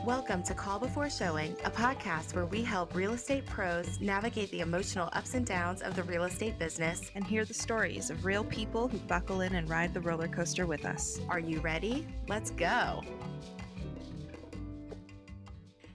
Welcome to Call Before Showing, a podcast where we help real estate pros navigate the emotional ups and downs of the real estate business and hear the stories of real people who buckle in and ride the roller coaster with us. Are you ready? Let's go.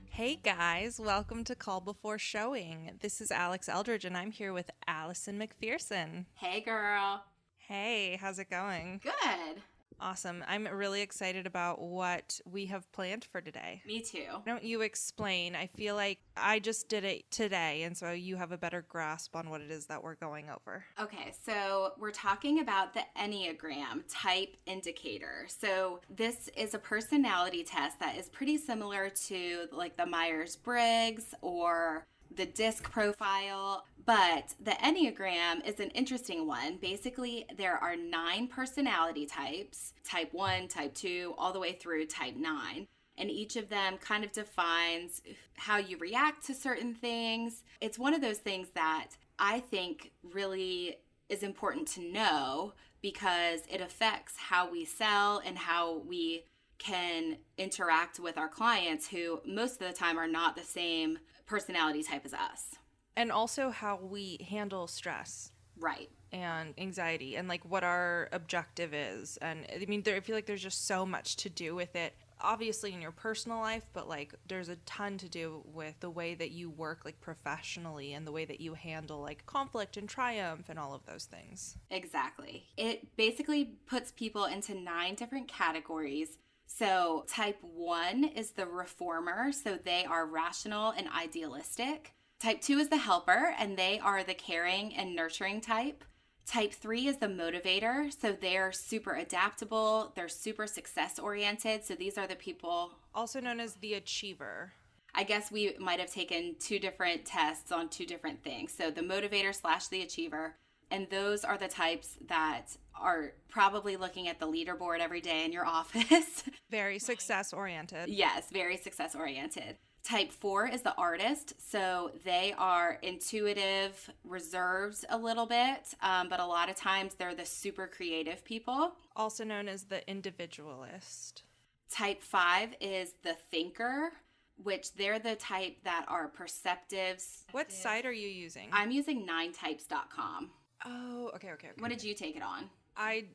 Hey guys, welcome to Call Before Showing. This is Alex Eldridge and I'm here with Alison McPherson. Hey girl. Hey, how's it going? Good. Awesome. I'm really excited about what we have planned for today. Me too. Why don't you explain? I feel like I just did it today, and so you have a better grasp on what it is that we're going over. Okay, so we're talking about the Enneagram Type Indicator. So this is a personality test that is pretty similar to like the Myers-Briggs or the DISC profile, but the Enneagram is an interesting one. Basically, there are 9 personality types, type 1, type 2, all the way through type 9. And each of them kind of defines how you react to certain things. It's one of those things that I think really is important to know because it affects how we sell and how we can interact with our clients who most of the time are not the same personality type as us. And also how we handle stress. Right. And anxiety and like what our objective is. And I mean, I feel like there's just so much to do with it. Obviously in your personal life, but like there's a ton to do with the way that you work like professionally and the way that you handle like conflict and triumph and all of those things. Exactly. It basically puts people into 9 different categories. So type 1 is the reformer, so they are rational and idealistic. Type 2 is the helper, and they are the caring and nurturing type. Type 3 is the motivator, so they're super adaptable, they're super success-oriented, so these are the people... Also known as the achiever. I guess we might have taken 2 different tests on 2 different things. So the motivator / the achiever, and those are the types that are probably looking at the leaderboard every day in your office. Very success-oriented. Yes, very success-oriented. Type 4 is the artist, so they are intuitive, reserved a little bit, but a lot of times they're the super creative people. Also known as the individualist. Type 5 is the thinker, which they're the type that are perceptive. What site are you using? I'm using 9types.com. Oh, okay. What did you take it on?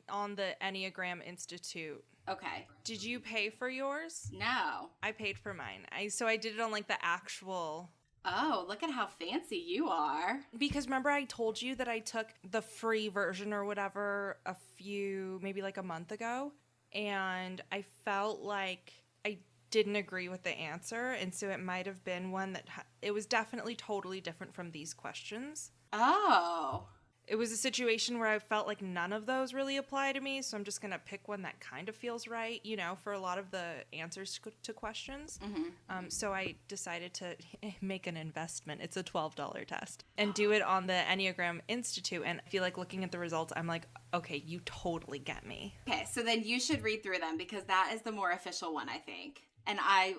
On the Enneagram Institute. Okay. Did you pay for yours? No. I paid for mine. So I did it on like the actual... Oh, look at how fancy you are. Because remember I told you that I took the free version or whatever maybe like a month ago, and I felt like I didn't agree with the answer, and so it might have been one that it was definitely totally different from these questions. Oh. It was a situation where I felt like none of those really apply to me, so I'm just going to pick one that kind of feels right, for a lot of the answers to questions. Mm-hmm. So I decided to make an investment. It's a $12 test. And do it on the Enneagram Institute. And I feel like looking at the results, I'm like, okay, you totally get me. Okay, so then you should read through them because that is the more official one, I think. And I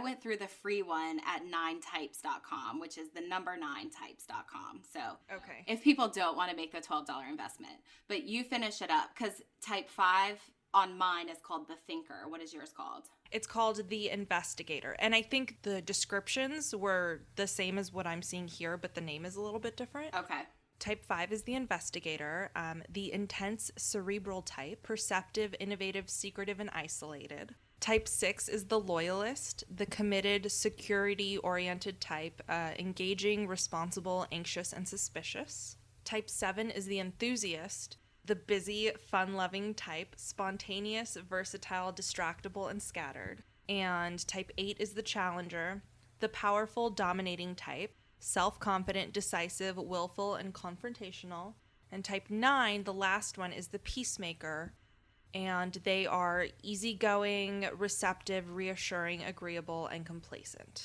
went through the free one at 9types.com, which is the number 9types.com. So okay, if people don't want to make the $12 investment, but you finish it up because type 5 on mine is called the thinker. What is yours called? It's called the investigator. And I think the descriptions were the same as what I'm seeing here, but the name is a little bit different. Okay. Type 5 is the investigator, the intense cerebral type, perceptive, innovative, secretive, and isolated. Type 6 is the loyalist, the committed, security-oriented type, engaging, responsible, anxious, and suspicious. Type 7 is the enthusiast, the busy, fun-loving type, spontaneous, versatile, distractible, and scattered. And type 8 is the challenger, the powerful, dominating type, self-confident, decisive, willful, and confrontational. And type 9, the last one, is the peacemaker, and they are easygoing, receptive, reassuring, agreeable, and complacent.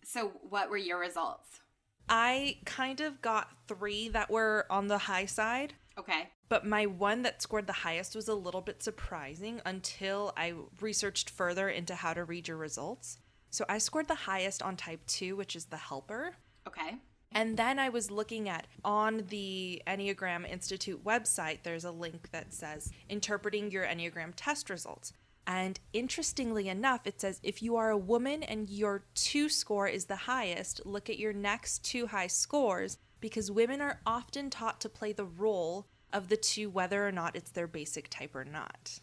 So what were your results? I kind of got 3 that were on the high side. Okay. But my one that scored the highest was a little bit surprising until I researched further into how to read your results. So I scored the highest on type 2, which is the helper. Okay. And then I was looking at, on the Enneagram Institute website, there's a link that says, interpreting your Enneagram test results. And interestingly enough, it says if you are a woman and your 2 score is the highest, look at your next 2 high scores, because women are often taught to play the role of the 2, whether or not it's their basic type or not.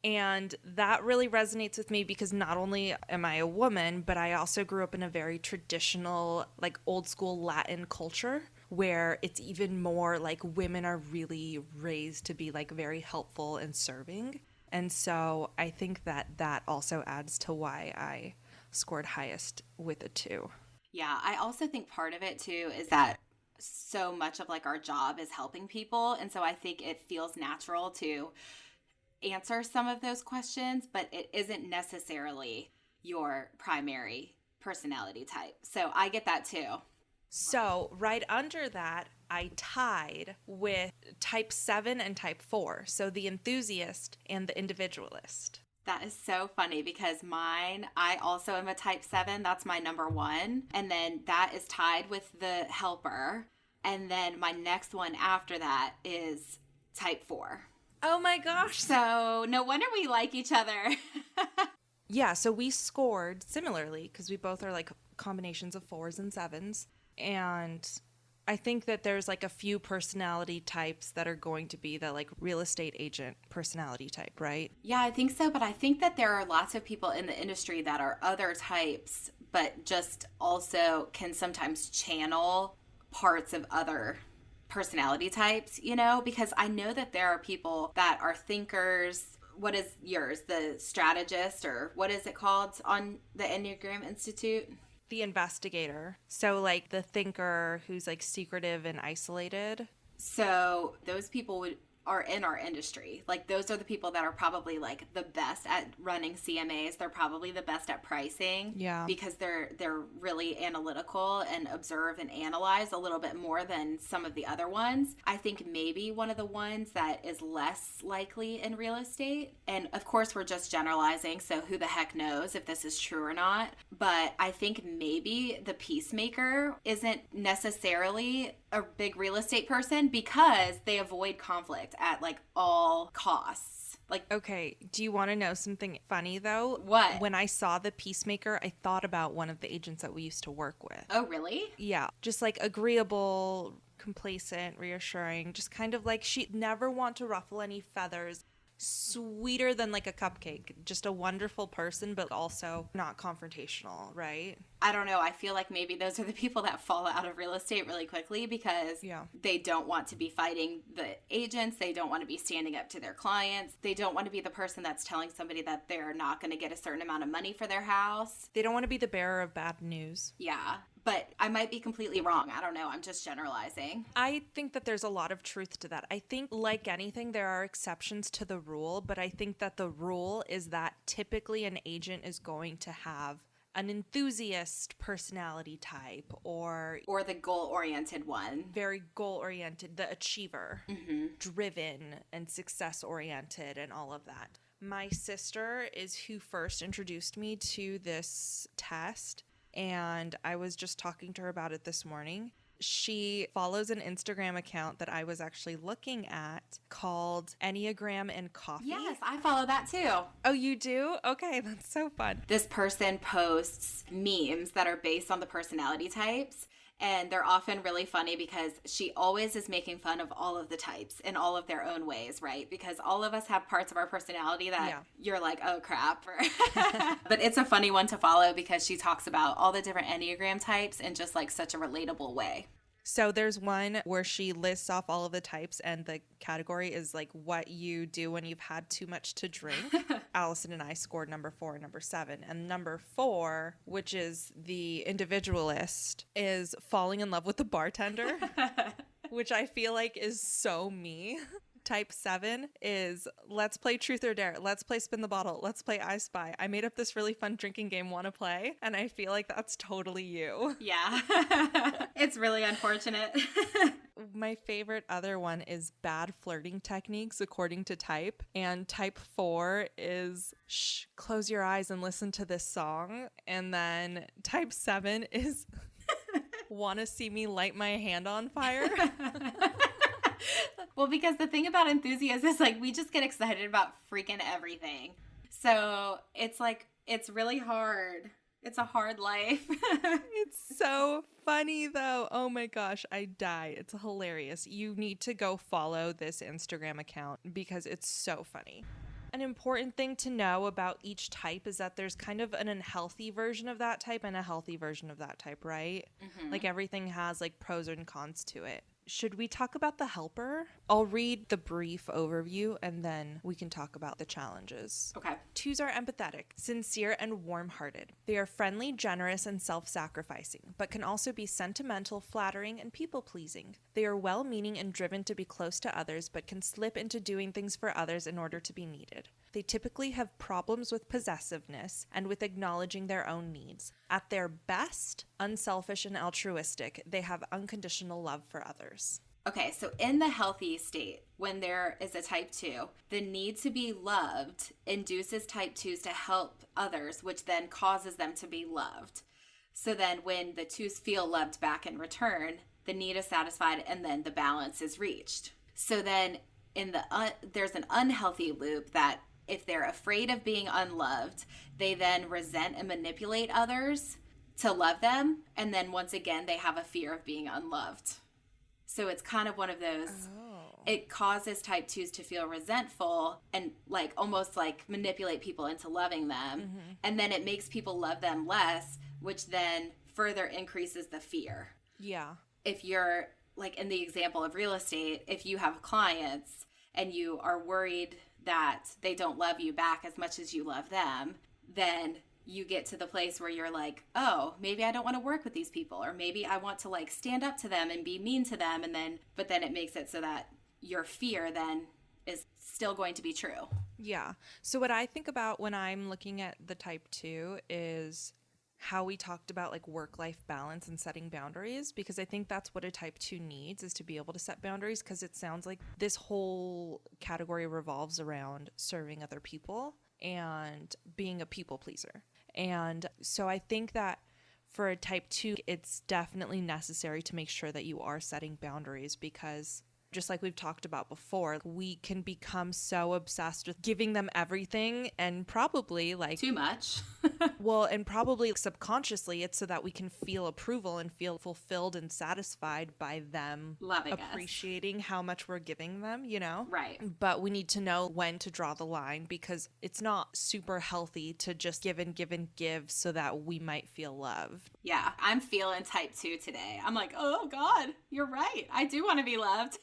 And that really resonates with me because not only am I a woman, but I also grew up in a very traditional, like old school Latin culture where it's even more like women are really raised to be like very helpful and serving. And so I think that that also adds to why I scored highest with a 2. Yeah, I also think part of it too is that so much of like our job is helping people. And so I think it feels natural to answer some of those questions, but it isn't necessarily your primary personality type. So I get that too. So right under that, I tied with type 7 and type 4. So the enthusiast and the individualist. That is so funny because mine, I also am a type 7. That's my number 1. And then that is tied with the helper. And then my next one after that is type 4. Oh my gosh. So no wonder we like each other. Yeah, so we scored similarly because we both are like combinations of 4s and 7s. And I think that there's like a few personality types that are going to be the like real estate agent personality type, right? Yeah, I think so. But I think that there are lots of people in the industry that are other types, but just also can sometimes channel parts of other personality types, you know, because I know that there are people that are thinkers. What is yours? The strategist, or what is it called on the Enneagram Institute? The investigator. So like the thinker who's like secretive and isolated. So those people are in our industry. Like those are the people that are probably like the best at running CMAs. They're probably the best at pricing. Yeah. Because they're really analytical and observe and analyze a little bit more than some of the other ones. I think maybe one of the ones that is less likely in real estate. And of course we're just generalizing, so who the heck knows if this is true or not. But I think maybe the peacemaker isn't necessarily a big real estate person because they avoid conflict at like all costs. Like, okay, do you want to know something funny though? What? When I saw the peacemaker, I thought about one of the agents that we used to work with. Oh, really? Yeah, just like agreeable, complacent, reassuring, just kind of like she'd never want to ruffle any feathers. Sweeter than like a cupcake. Just a wonderful person, but also not confrontational, right? I don't know. I feel like maybe those are the people that fall out of real estate really quickly because they don't want to be fighting the agents. They don't want to be standing up to their clients. They don't want to be the person that's telling somebody that they're not going to get a certain amount of money for their house. They don't want to be the bearer of bad news. Yeah. But I might be completely wrong. I don't know. I'm just generalizing. I think that there's a lot of truth to that. I think, like anything, there are exceptions to the rule, but I think that the rule is that typically an agent is going to have an enthusiast personality type or the goal-oriented one. Very goal-oriented, the achiever, driven and success-oriented and all of that. My sister is who first introduced me to this test. And I was just talking to her about it this morning. She follows an Instagram account that I was actually looking at called Enneagram and Coffee. Yes, I follow that too. Oh, you do? Okay, that's so fun. This person posts memes that are based on the personality types. And they're often really funny because she always is making fun of all of the types in all of their own ways, right? Because all of us have parts of our personality that you're like, oh crap. But it's a funny one to follow because she talks about all the different Enneagram types in just like such a relatable way. So there's one where she lists off all of the types and the category is like what you do when you've had too much to drink. Alison and I scored number 4 and number 7. And number 4, which is the individualist, is falling in love with the bartender, which I feel like is so me. Type 7 is let's play truth or dare. Let's play spin the bottle. Let's play I Spy. I made up this really fun drinking game, want to play? And I feel like that's totally you. Yeah. It's really unfortunate. My favorite other one is bad flirting techniques according to type. And type 4 is close your eyes and listen to this song. And then type 7 is want to see me light my hand on fire. Well, because the thing about enthusiasts is like we just get excited about freaking everything. So it's like, it's really hard. It's a hard life. It's so funny though. Oh my gosh, I die. It's hilarious. You need to go follow this Instagram account because it's so funny. An important thing to know about each type is that there's kind of an unhealthy version of that type and a healthy version of that type, right? Like everything has like pros and cons to it. Should we talk about the helper? I'll read the brief overview and then we can talk about the challenges. Okay. Twos are empathetic, sincere, and warm-hearted. They are friendly, generous, and self-sacrificing, but can also be sentimental, flattering, and people-pleasing. They are well-meaning and driven to be close to others, but can slip into doing things for others in order to be needed. They typically have problems with possessiveness and with acknowledging their own needs. At their best, unselfish and altruistic, they have unconditional love for others. Okay, so in the healthy state, when there is a type 2, the need to be loved induces type 2s to help others, which then causes them to be loved. So then when the 2s feel loved back in return, the need is satisfied and then the balance is reached. So then in the there's an unhealthy loop that if they're afraid of being unloved, they then resent and manipulate others to love them. And then once again, they have a fear of being unloved. So it's kind of one of those, It causes type 2s to feel resentful and like almost like manipulate people into loving them. And then it makes people love them less, which then further increases the fear. Yeah. If you're like in the example of real estate, if you have clients and you are worried that they don't love you back as much as you love them, then you get to the place where you're like, oh, maybe I don't want to work with these people, or maybe I want to like stand up to them and be mean to them. But then it makes it so that your fear then is still going to be true. Yeah. So what I think about when I'm looking at the type 2 is how we talked about like work-life balance and setting boundaries, because I think that's what a type 2 needs, is to be able to set boundaries, because it sounds like this whole category revolves around serving other people and being a people pleaser. And so I think that for a type 2, it's definitely necessary to make sure that you are setting boundaries, because just like we've talked about before, we can become so obsessed with giving them everything and probably like too much. Well, and probably subconsciously it's so that we can feel approval and feel fulfilled and satisfied by them loving appreciating how much we're giving them, you know? Right. But we need to know when to draw the line, because it's not super healthy to just give and give and give so that we might feel loved. Yeah, I'm feeling type 2 today. I'm like, oh God, you're right. I do want to be loved.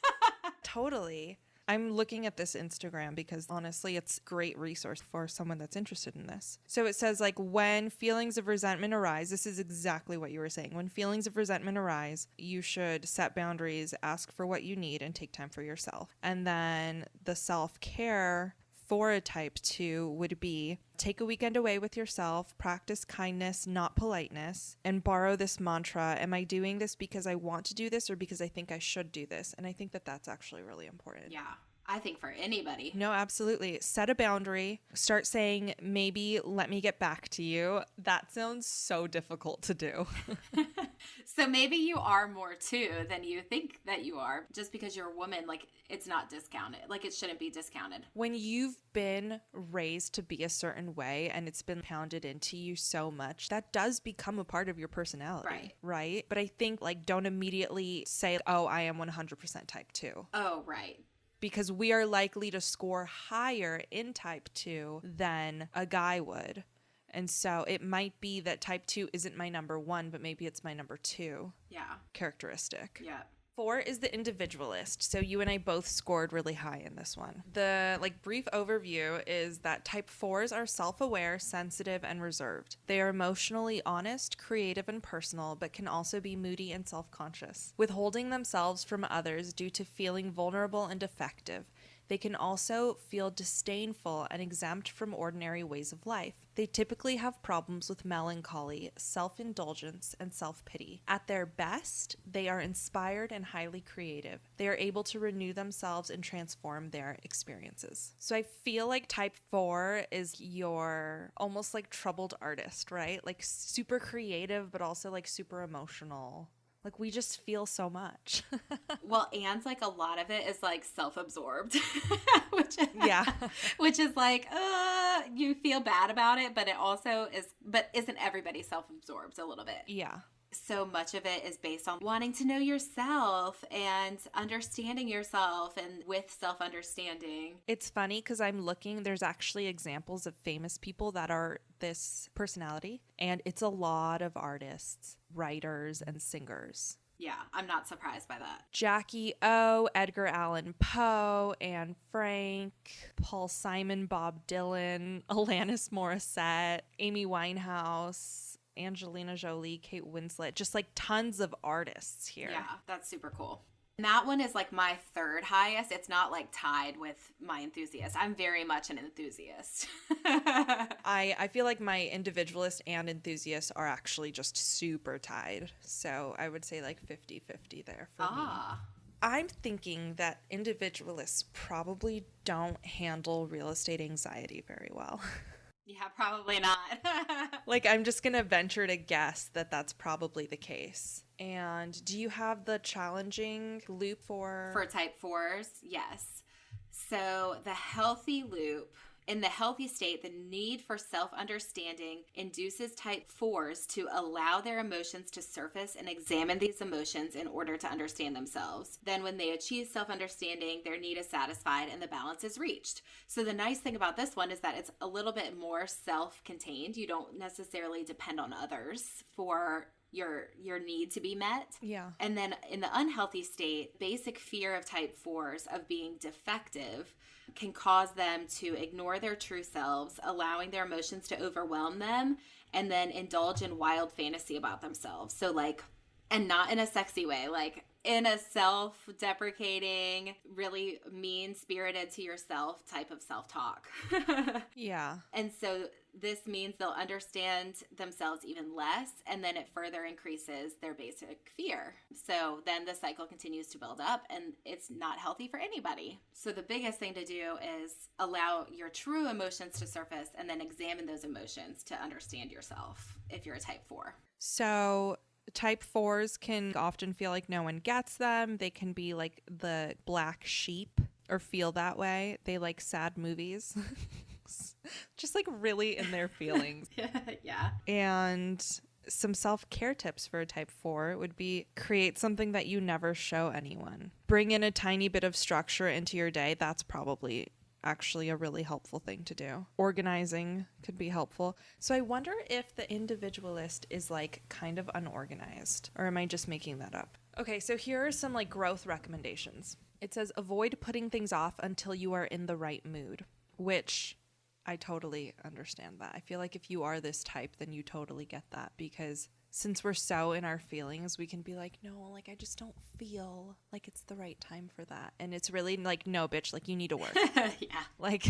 Totally. I'm looking at this Instagram because honestly, it's a great resource for someone that's interested in this. So it says like when feelings of resentment arise, this is exactly what you were saying. When feelings of resentment arise, you should set boundaries, ask for what you need, and take time for yourself. And then the self-care for a type 2 would be take a weekend away with yourself, practice kindness, not politeness, and borrow this mantra, am I doing this because I want to do this or because I think I should do this? And I think that that's actually really important. Yeah, I think for anybody. No, absolutely. Set a boundary. Start saying, maybe let me get back to you. That sounds so difficult to do. So maybe you are more 2 than you think that you are. Just because you're a woman, like it's not discounted. Like it shouldn't be discounted. When you've been raised to be a certain way and it's been pounded into you so much, that does become a part of your personality. Right? But I think like don't immediately say, oh, I am 100% type 2. Oh, right. Because we are likely to score higher in type 2 than a guy would. And so it might be that type 2 isn't my number 1, but maybe it's my number 2 characteristic. Yeah. 4 is the individualist. So you and I both scored really high in this one. The brief overview is that type 4s are self-aware, sensitive, and reserved. They are emotionally honest, creative, and personal, but can also be moody and self-conscious, withholding themselves from others due to feeling vulnerable and defective. They can also feel disdainful and exempt from ordinary ways of life. They typically have problems with melancholy, self-indulgence, and self-pity. At their best, they are inspired and highly creative. They are able to renew themselves and transform their experiences. So I feel like type 4 is your almost like troubled artist, right? Like super creative, but also like super emotional. Like, we just feel so much. Well, and like a lot of it is like self-absorbed, which Yeah. which is like, you feel bad about it, but it also is, but isn't everybody self-absorbed a little bit? Yeah. So much of it is based on wanting to know yourself and understanding yourself, and with self-understanding. It's funny because I'm looking, there's actually examples of famous people that are this personality, and it's a lot of artists, writers, and singers. Yeah, I'm not surprised by that. Jackie O, Edgar Allan Poe, Anne Frank, Paul Simon, Bob Dylan, Alanis Morissette, Amy Winehouse, Angelina Jolie, Kate Winslet, just like tons of artists here. Yeah, that's super cool. And that one is like my third highest. It's not like tied with my enthusiast. I'm very much an enthusiast. I feel like my individualist and enthusiast are actually just super tied. So I would say like 50-50 there for me. I'm thinking that individualists probably don't handle real estate anxiety very well. Yeah, probably not. Like, I'm just going to venture to guess that that's probably the case. And do you have the challenging loop for type 4s? Yes. So the healthy loop, in the healthy state, the need for self-understanding induces type 4s to allow their emotions to surface and examine these emotions in order to understand themselves. Then when they achieve self-understanding, their need is satisfied and the balance is reached. So the nice thing about this one is that it's a little bit more self-contained. You don't necessarily depend on others for your need to be met. Yeah. And then in the unhealthy state, basic fear of type 4s of being defective can cause them to ignore their true selves, allowing their emotions to overwhelm them, and then indulge in wild fantasy about themselves. So like, and not in a sexy way, like in a self-deprecating, really mean-spirited to yourself type of self-talk. Yeah. And so this means they'll understand themselves even less, and then it further increases their basic fear. So then the cycle continues to build up, and it's not healthy for anybody. So the biggest thing to do is allow your true emotions to surface and then examine those emotions to understand yourself if you're a type 4. So type 4s can often feel like no one gets them. They can be like the black sheep or feel that way. They like sad movies. Just like really in their feelings. Yeah. And some self-care tips for a type 4 would be create something that you never show anyone. Bring in a tiny bit of structure into your day. That's probably actually a really helpful thing to do. Organizing could be helpful. So I wonder if the individualist is like kind of unorganized, or am I just making that up? Okay, so here are some like growth recommendations. It says avoid putting things off until you are in the right mood, which I totally understand that. I feel like if you are this type, then you totally get that, because since we're so in our feelings, we can be like, no, like I just don't feel like it's the right time for that. And it's really like, no, bitch, like you need to work. Yeah. Like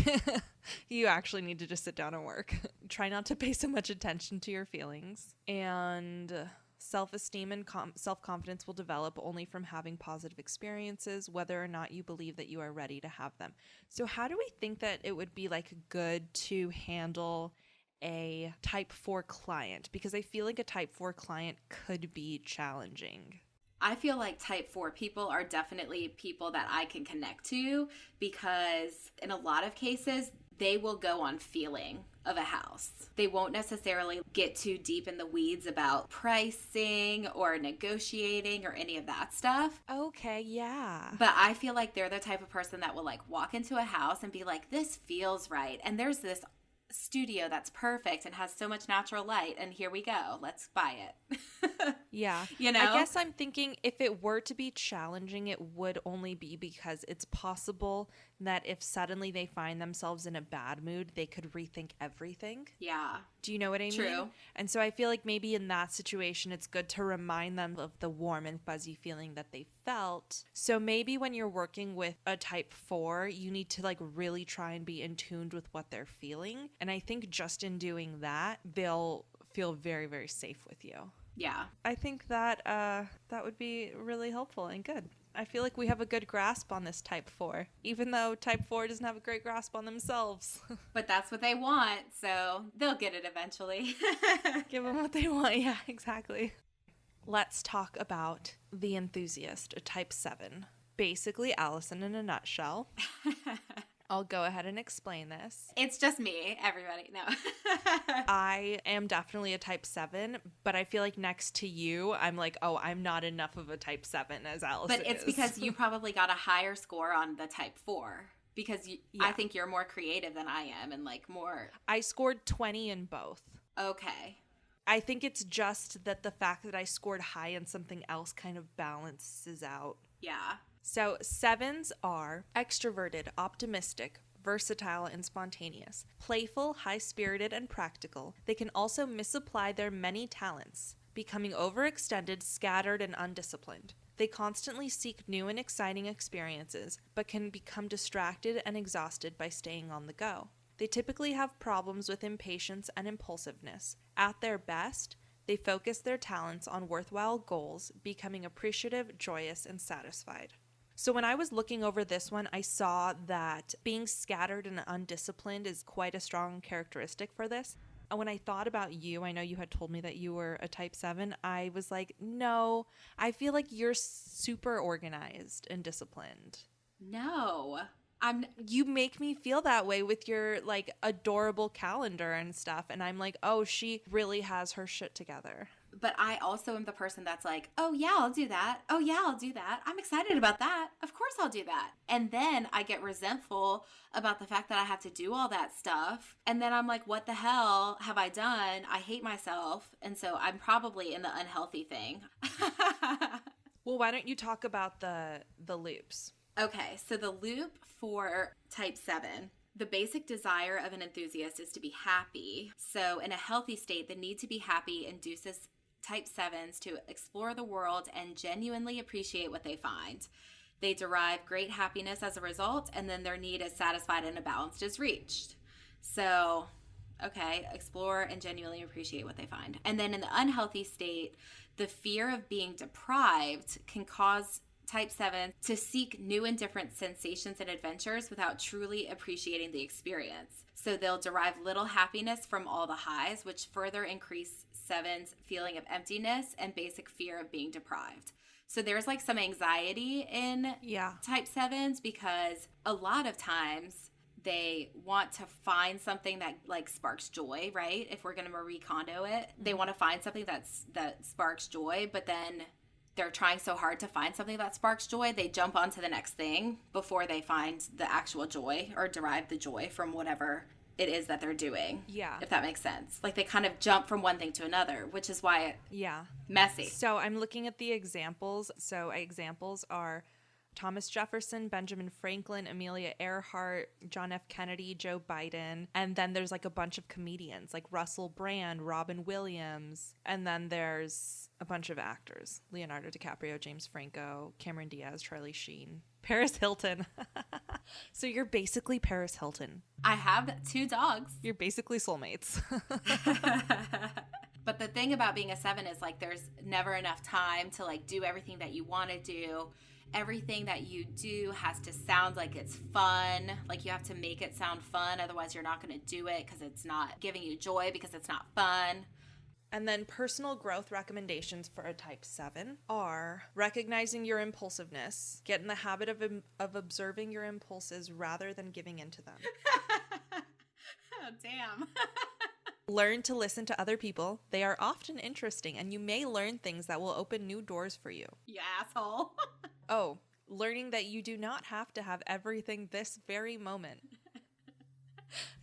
you actually need to just sit down and work. Try not to pay so much attention to your feelings. And self-esteem and self-confidence will develop only from having positive experiences, whether or not you believe that you are ready to have them. So how do we think that it would be like good to handle a type 4 client? Because I feel like a type 4 client could be challenging. I feel like type 4 people are definitely people that I can connect to, because in a lot of cases, they will go on feeling of a house. They won't necessarily get too deep in the weeds about pricing or negotiating or any of that stuff. Okay, yeah. But I feel like they're the type of person that will like walk into a house and be like, this feels right. And there's this studio that's perfect and has so much natural light, and here we go, let's buy it. Yeah. You know, I guess I'm thinking if it were to be challenging, it would only be because it's possible that if suddenly they find themselves in a bad mood, they could rethink everything. Yeah. Do you know what I mean? True. And so I feel like maybe in that situation, it's good to remind them of the warm and fuzzy feeling that they felt. So maybe when you're working with a type 4, you need to like really try and be in tune with what they're feeling. And I think just in doing that, they'll feel very, very safe with you. Yeah. I think that that would be really helpful and good. I feel like we have a good grasp on this type 4, even though type 4 doesn't have a great grasp on themselves. But that's what they want, so they'll get it eventually. Give them what they want. Yeah, exactly. Let's talk about the enthusiast, a type 7. Basically, Alison in a nutshell. I'll go ahead and explain this. It's just me, everybody. No. I am definitely a type 7, but I feel like next to you, I'm like, oh, I'm not enough of a type 7 as Alison But it's is. because you probably got a higher score on the type 4. Because I think you're more creative than I am and like more. I scored 20 in both. Okay. I think it's just that the fact that I scored high in something else kind of balances out. Yeah. So 7s are extroverted, optimistic, versatile, and spontaneous. Playful, high-spirited, and practical. They can also misapply their many talents, becoming overextended, scattered, and undisciplined. They constantly seek new and exciting experiences, but can become distracted and exhausted by staying on the go. They typically have problems with impatience and impulsiveness. At their best, they focus their talents on worthwhile goals, becoming appreciative, joyous, and satisfied. So when I was looking over this one, I saw that being scattered and undisciplined is quite a strong characteristic for this. And when I thought about you, I know you had told me that you were a type 7. I was like, no, I feel like you're super organized and disciplined. No. You make me feel that way with your like adorable calendar and stuff. And I'm like, oh, she really has her shit together. But I also am the person that's like, oh yeah, I'll do that. Oh yeah, I'll do that. I'm excited about that. Of course I'll do that. And then I get resentful about the fact that I have to do all that stuff. And then I'm like, what the hell have I done? I hate myself. And so I'm probably in the unhealthy thing. Well, why don't you talk about the loops? Okay, so the loop for type 7, the basic desire of an enthusiast is to be happy. So in a healthy state, the need to be happy induces type 7s to explore the world and genuinely appreciate what they find. They derive great happiness as a result, and then their need is satisfied and a balance is reached. So, okay, explore and genuinely appreciate what they find. And then in the unhealthy state, the fear of being deprived can cause type 7 to seek new and different sensations and adventures without truly appreciating the experience. So they'll derive little happiness from all the highs, which further increase 7's feeling of emptiness and basic fear of being deprived. So there's like some anxiety in type 7s because a lot of times they want to find something that like sparks joy, right? If we're going to Marie Kondo it, they want to find something that sparks joy, but then they're trying so hard to find something that sparks joy, they jump onto the next thing before they find the actual joy or derive the joy from whatever it is that they're doing. Yeah. If that makes sense. Like they kind of jump from one thing to another, which is why it's messy. So I'm looking at the examples. So examples are Thomas Jefferson, Benjamin Franklin, Amelia Earhart, John F. Kennedy, Joe Biden. And then there's like a bunch of comedians like Russell Brand, Robin Williams. And then there's a bunch of actors. Leonardo DiCaprio, James Franco, Cameron Diaz, Charlie Sheen, Paris Hilton. So you're basically Paris Hilton. I have 2 dogs. You're basically soulmates. But the thing about being a 7 is like there's never enough time to like do everything that you want to do. Everything that you do has to sound like it's fun. Like you have to make it sound fun. Otherwise, you're not going to do it because it's not giving you joy because it's not fun. And then personal growth recommendations for a type 7 are recognizing your impulsiveness, get in the habit of observing your impulses rather than giving into them. Oh, damn. Learn to listen to other people. They are often interesting, and you may learn things that will open new doors for you. You asshole. Oh, learning that you do not have to have everything this very moment.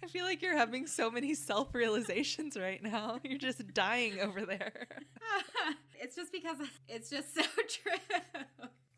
I feel like you're having so many self-realizations right now. You're just dying over there. It's just because it's just so true.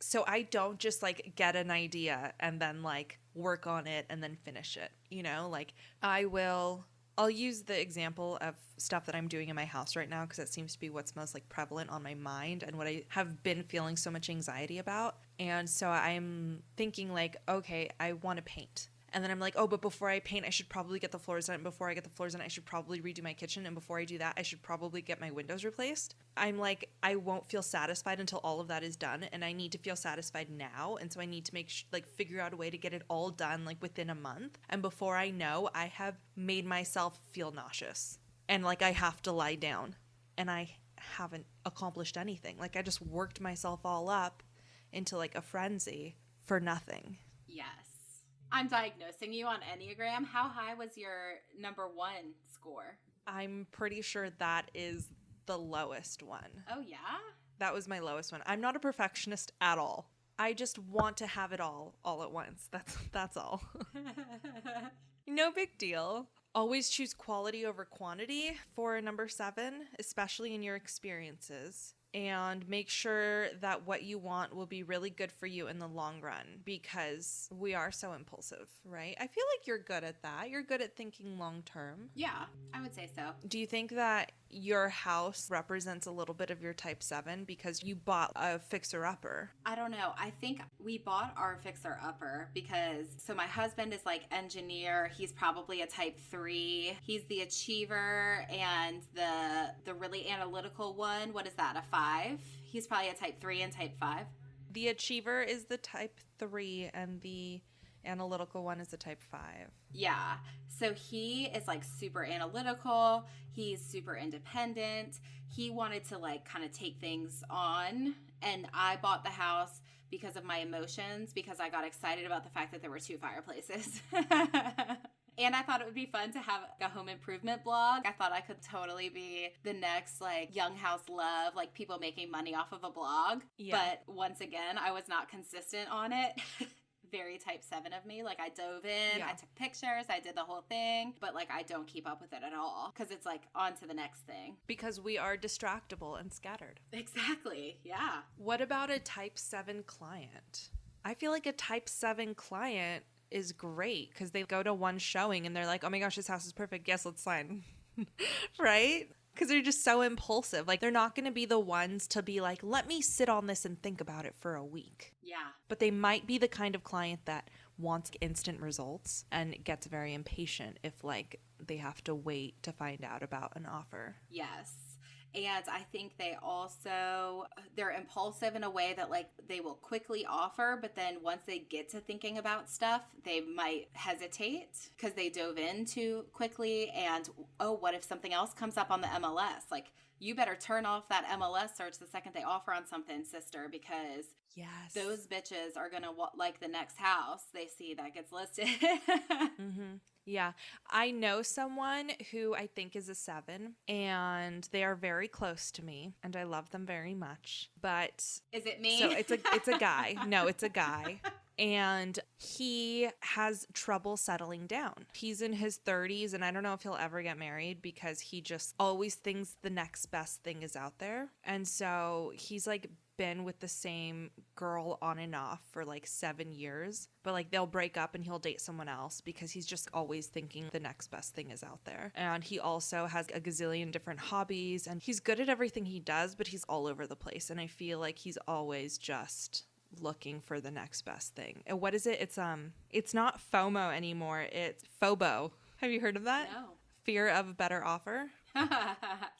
So I don't just like get an idea and then like work on it and then finish it. You know, like I'll use the example of stuff that I'm doing in my house right now because that seems to be what's most like prevalent on my mind and what I have been feeling so much anxiety about. And so I'm thinking like, okay, I want to paint. And then I'm like, oh, but before I paint, I should probably get the floors done. And before I get the floors done, I should probably redo my kitchen. And before I do that, I should probably get my windows replaced. I'm like, I won't feel satisfied until all of that is done. And I need to feel satisfied now. And so I need to figure out a way to get it all done like within a month. And before I know, I have made myself feel nauseous. And like I have to lie down. And I haven't accomplished anything. Like, I just worked myself all up into like a frenzy for nothing. Yes. I'm diagnosing you on Enneagram. How high was your number 1 score? I'm pretty sure that is the lowest one. Oh, yeah? That was my lowest one. I'm not a perfectionist at all. I just want to have it all at once. That's all. No big deal. Always choose quality over quantity for number 7, especially in your experiences. And make sure that what you want will be really good for you in the long run, because we are so impulsive, right? I feel like you're good at that. You're good at thinking long term. Yeah, I would say so. Do you think that your house represents a little bit of your type 7 because you bought a fixer-upper? I don't know. I think we bought our fixer-upper because, so my husband is like engineer. He's probably a type 3. He's the achiever and the really analytical one. What is that, a 5? He's probably a type 3 and type 5. The achiever is the type 3 and the analytical one is the type 5. Yeah. So he is like super analytical. He's super independent. He wanted to like kind of take things on. And I bought the house because of my emotions, because I got excited about the fact that there were 2 fireplaces. And I thought it would be fun to have a home improvement blog. I thought I could totally be the next like Young House Love, like people making money off of a blog. Yeah. But once again, I was not consistent on it. Very type 7 of me. Like I dove in, yeah. I took pictures, I did the whole thing, but like I don't keep up with it at all because it's like on to the next thing. Because we are distractible and scattered. Exactly. Yeah. What about a type 7 client? I feel like a type 7 client is great because they go to one showing and they're like, oh my gosh, this house is perfect. Yes, let's sign. Right? Because they're just so impulsive. Like, they're not going to be the ones to be like, let me sit on this and think about it for a week. Yeah. But they might be the kind of client that wants instant results and gets very impatient if, like, they have to wait to find out about an offer. Yes. And I think they're impulsive in a way that like they will quickly offer, but then once they get to thinking about stuff, they might hesitate because they dove in too quickly. And, oh, what if something else comes up on the MLS? Like, you better turn off that MLS search the second they offer on something, sister, because yes, those bitches are going to like the next house they see that gets listed. Mm-hmm. Yeah. I know someone who I think is a 7 and they are very close to me and I love them very much. But is it me? So it's a guy. No, it's a guy. And he has trouble settling down. He's in his 30s and I don't know if he'll ever get married because he just always thinks the next best thing is out there. And so he's like been with the same girl on and off for like 7 years, but like they'll break up and he'll date someone else because he's just always thinking the next best thing is out there. And he also has a gazillion different hobbies and he's good at everything he does, but he's all over the place. And I feel like he's always just looking for the next best thing. And what is it? It's not FOMO anymore. It's FOBO. Have you heard of that? No. Fear of a better offer.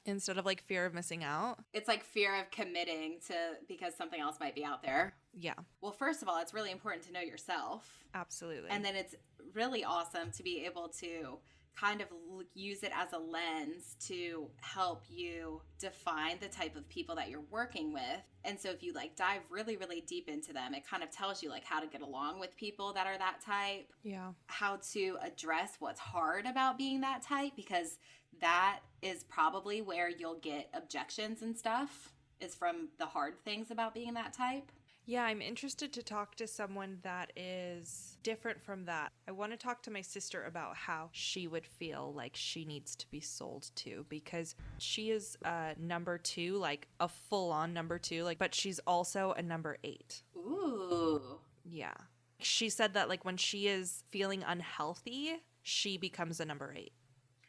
Instead of like fear of missing out. It's like fear of committing to because something else might be out there. Yeah. Well, first of all, it's really important to know yourself. Absolutely. And then it's really awesome to be able to kind of use it as a lens to help you define the type of people that you're working with. And so if you like dive really, really deep into them, it kind of tells you like how to get along with people that are that type. Yeah. How to address what's hard about being that type, because that is probably where you'll get objections and stuff, is from the hard things about being that type. Yeah, I'm interested to talk to someone that is different from that. I want to talk to my sister about how she would feel like she needs to be sold to, because she is a number 2, like a full-on number 2, like, but she's also a number 8. Ooh. Yeah. She said that like when she is feeling unhealthy, she becomes a number 8.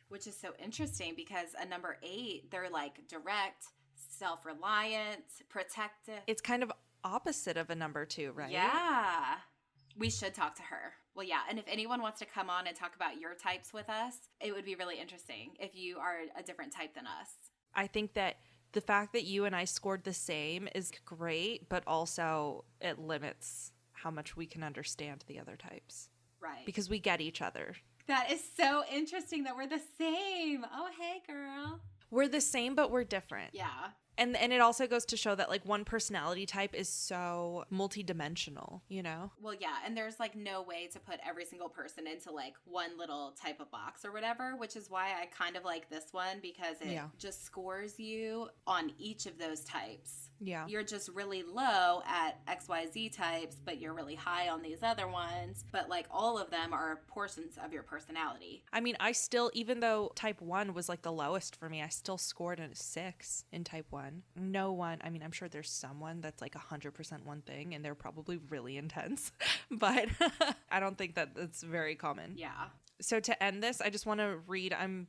Which is so interesting because a number 8, they're like direct, self-reliant, protective. It's kind of opposite of a number 2, right? Yeah. We should talk to her. Well, yeah. And if anyone wants to come on and talk about your types with us, it would be really interesting if you are a different type than us. I think that the fact that you and I scored the same is great, but also it limits how much we can understand the other types. Right. Because we get each other. That is so interesting that we're the same. Oh, hey, girl. We're the same, but we're different. Yeah. And it also goes to show that like one personality type is so multidimensional, you know? Well, yeah, and there's like no way to put every single person into like one little type of box or whatever, which is why I kind of like this one because it just scores you on each of those types. Yeah. You're just really low at XYZ types, but you're really high on these other ones. But like all of them are portions of your personality. I mean, I still, even though type 1 was like the lowest for me, I still scored a 6 in type 1. No one, I mean, I'm sure there's someone that's like 100% one thing and they're probably really intense, but I don't think that that's very common. Yeah. So to end this, I just want to read, I'm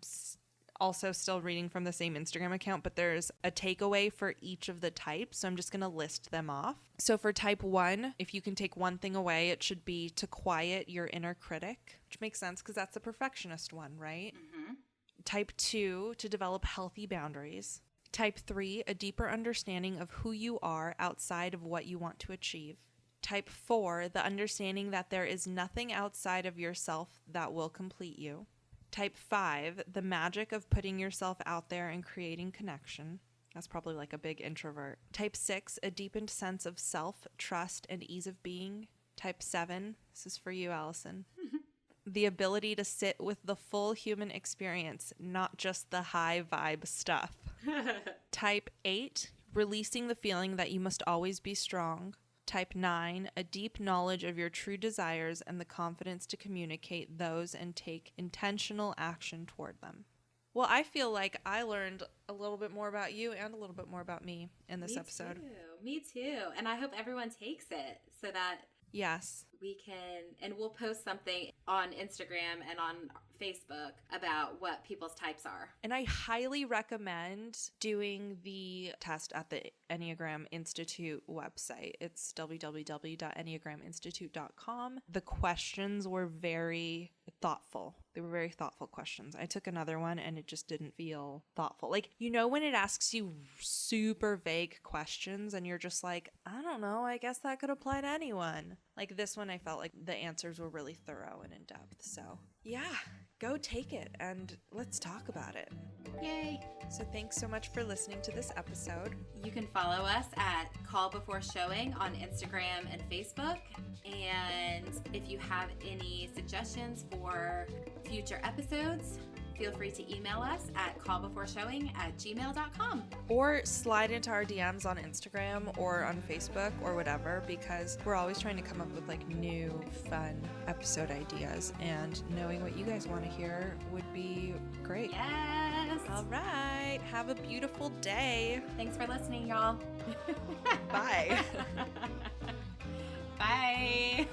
also still reading from the same Instagram account, but there's a takeaway for each of the types. So I'm just going to list them off. So for type 1, if you can take one thing away, it should be to quiet your inner critic, which makes sense because that's the perfectionist one, right? Mm-hmm. Type 2, to develop healthy boundaries. Type 3, a deeper understanding of who you are outside of what you want to achieve. Type 4, the understanding that there is nothing outside of yourself that will complete you. Type 5, the magic of putting yourself out there and creating connection. That's probably like a big introvert. Type 6, a deepened sense of self, trust, and ease of being. Type 7, this is for you, Alison. The ability to sit with the full human experience, not just the high vibe stuff. Type 8, releasing the feeling that you must always be strong. Type 9, a deep knowledge of your true desires and the confidence to communicate those and take intentional action toward them. Well, I feel like I learned a little bit more about you and a little bit more about me in this episode. Me too. And I hope everyone takes it so that yes, we can, and we'll post something on Instagram and on Facebook about what people's types are. And I highly recommend doing the test at the Enneagram Institute website. It's www.enneagraminstitute.com. The questions were very thoughtful. They were very thoughtful questions. I took another one and it just didn't feel thoughtful. Like, you know, when it asks you super vague questions and you're just like, I don't know, I guess that could apply to anyone. Like this one, I felt like the answers were really thorough and in depth. So yeah, go take it and let's talk about it. Yay. So thanks so much for listening to this episode. You can follow us at Call Before Showing on Instagram and Facebook. And if you have any suggestions for future episodes, feel free to email us at callbeforeshowing@gmail.com. Or slide into our DMs on Instagram or on Facebook or whatever, because we're always trying to come up with like new, fun episode ideas. And knowing what you guys want to hear would be great. Yes. All right. Have a beautiful day. Thanks for listening, y'all. Bye. Bye.